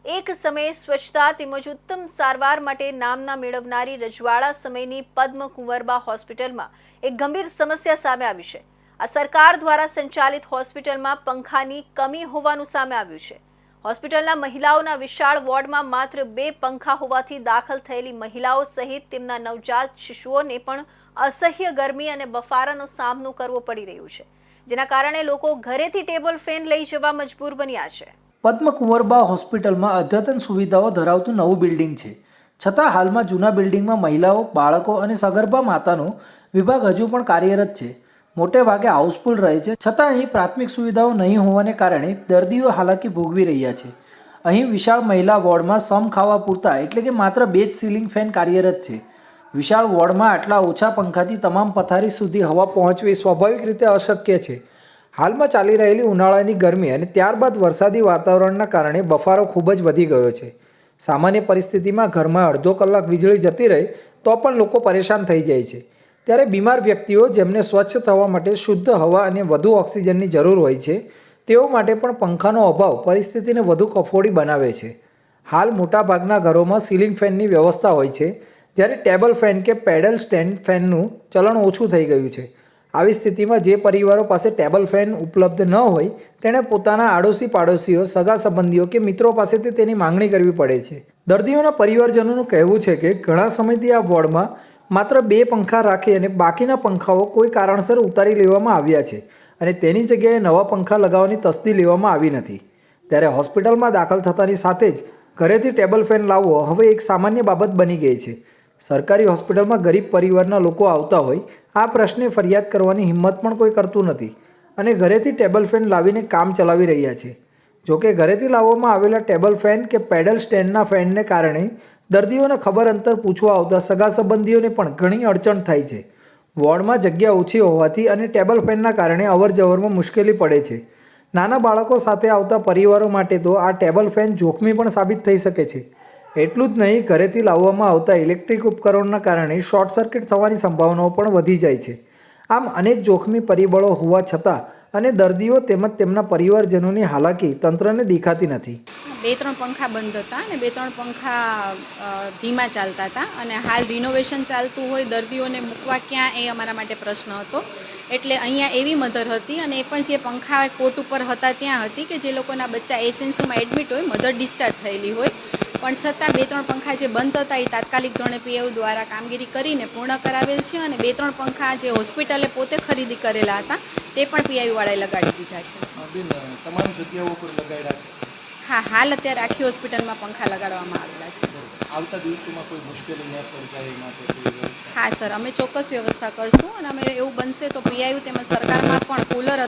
એક સમયે સ્વચ્છતા તેમજ ઉત્તમ સારવાર માટે નામના મેળવનારી રજવાડા સમયની પદ્મ કુંવરબા હોસ્પિટલમાં એક ગંભીર સમસ્યા સામે આવી છે। આ સરકાર દ્વારા સંચાલિત હોસ્પિટલમાં પંખાની કમી હોવાનું સામે આવ્યું છે। હોસ્પિટલના મહિલાઓના વિશાળ વોર્ડમાં માત્ર 2 પંખા હોવાથી દાખલ થયેલી મહિલાઓ સહિત તેમના નવજાત શિશુઓને પણ અસહ્ય ગરમી અને બફારાનો સામનો કરવો પડી રહ્યો છે, જેના કારણે લોકો ઘરેથી ટેબલ ફેન લઈ જવા મજબૂર બન્યા છે। પદ્મ કુંવરબા હોસ્પિટલમાં અદ્યતન સુવિધાઓ ધરાવતું નવું બિલ્ડિંગ છે, છતાં હાલમાં જૂના બિલ્ડિંગમાં મહિલાઓ, બાળકો અને સગર્ભા માતાનો વિભાગ હજુ પણ કાર્યરત છે। મોટે ભાગે હાઉસફુલ રહે છે, છતાં અહીં પ્રાથમિક સુવિધાઓ નહીં હોવાને કારણે દર્દીઓ હાલાકી ભોગવી રહ્યા છે। અહીં વિશાળ મહિલા વોર્ડમાં સમ ખાવા પૂરતા એટલે કે માત્ર 2 જ સીલિંગ ફેન કાર્યરત છે। વિશાળ વોર્ડમાં આટલા ઓછા પંખાથી તમામ પથારી સુધી હવા પહોંચવી સ્વાભાવિક રીતે અશક્ય છે। હાલમાં ચાલી રહેલી ઉનાળાની ગરમી અને ત્યારબાદ વરસાદી વાતાવરણના કારણે બફારો ખૂબ જ વધી ગયો છે। સામાન્ય પરિસ્થિતિમાં ઘરમાં અડધો કલાક વીજળી જતી રહે તો પણ લોકો પરેશાન થઈ જાય છે, ત્યારે બીમાર વ્યક્તિઓ જેમને સ્વચ્છ થવા માટે શુદ્ધ હવા અને વધુ ઓક્સિજનની જરૂર હોય છે, તેઓ માટે પણ પંખાનો અભાવ પરિસ્થિતિને વધુ કફોડી બનાવે છે। હાલ મોટાભાગના ઘરોમાં સીલિંગ ફેનની વ્યવસ્થા હોય છે, જ્યારે ટેબલ ફેન કે પેડલ સ્ટેન્ડ ફેનનું ચલણ ઓછું થઈ ગયું છે। આવી સ્થિતિમાં જે પરિવારો પાસે ટેબલ ફેન ઉપલબ્ધ ન હોય તેણે પોતાના આડોશી પાડોશીઓ, સગા સંબંધીઓ કે મિત્રો પાસેથી તેની માંગણી કરવી પડે છે। દર્દીઓના પરિવારજનોનું કહેવું છે કે ઘણા સમયથી આ વોર્ડમાં માત્ર 2 પંખા રાખી અને બાકીના પંખાઓ કોઈ કારણસર ઉતારી લેવામાં આવ્યા છે અને તેની જગ્યાએ નવા પંખા લગાવવાની તસ્દી લેવામાં આવી નથી। ત્યારે હોસ્પિટલમાં દાખલ થતાની સાથે જ ઘરેથી ટેબલ ફેન લાવવો હવે એક સામાન્ય બાબત બની ગઈ છે। સરકારી હોસ્પિટલમાં ગરીબ પરિવારના લોકો આવતા હોય આ પ્રશ્ને ફરિયાદ કરવાની હિંમત પણ કોઈ કરતું નથી અને ઘરેથી ટેબલ ફેન લાવીને કામ ચલાવી રહ્યા છે। જોકે ઘરેથી લાવવામાં આવેલા ટેબલ ફેન કે પેડલ સ્ટેન્ડના ફેનને કારણે દર્દીઓને ખબર અંતર પૂછવા આવતા સગા સંબંધીઓને પણ ઘણી અડચણ થાય છે। વોર્ડમાં જગ્યા ઓછી હોવાથી અને ટેબલ ફેનના કારણે અવરજવરમાં મુશ્કેલી પડે છે। નાના બાળકો સાથે આવતા પરિવારો માટે તો આ ટેબલ ફેન જોખમી પણ સાબિત થઈ શકે છે। એટલું જ નહીં, ઘરેથી લાવવામાં આવતા ઇલેક્ટ્રિક ઉપકરણોના કારણે શોર્ટ સર્કિટ થવાની સંભાવનાઓ પણ વધી જાય છે। આમ અનેક જોખમી પરિબળો હોવા છતાં અને દર્દીઓ તેમજ તેમના પરિવારજનોની હાલાકી તંત્રને દેખાતી નથી। 2-3 પંખા બંધ હતા અને 2-3 પંખા ધીમા ચાલતા હતા અને હાલ રિનોવેશન ચાલતું હોય, દર્દીઓને મૂકવા ક્યાં એ અમારા માટે પ્રશ્ન હતો। એટલે અહીંયા એવી મધર હતી અને એ પણ જે પંખા કોર્ટ ઉપર હતા ત્યાં હતી કે જે લોકોના બચ્ચા એસએનસીમાં એડમિટ હોય, મધર ડિસ્ચાર્જ થયેલી હોય, પણ છતાં 2-3 પંખા જે બંધ હતા એ તાત્કાલિક ધોરણે પીએયુ દ્વારા કામગીરી કરીને પૂર્ણ કરાવેલ છે અને 2-3 પંખા જે હોસ્પિટલે પોતે ખરીદી કરેલા હતા તે પણ પીએયુવાળાએ લગાડી દીધા છે। તમામ જગ્યાઓ પર લગાડ્યા છે? હા, હાલ અત્યારે આખી હોસ્પિટલમાં પંખા લગાડવામાં આવેલા છે। આવતા દિવસોમાં કોઈ મુશ્કેલી ન સર્જાય એ માટે કોઈ વ્યવસ્થા? હા સર, અમે ચોક્કસ વ્યવસ્થા કરશું અને અમે એવું બનશે તો પીઆઈયુ તેમજ સરકારમાં પણ કુલર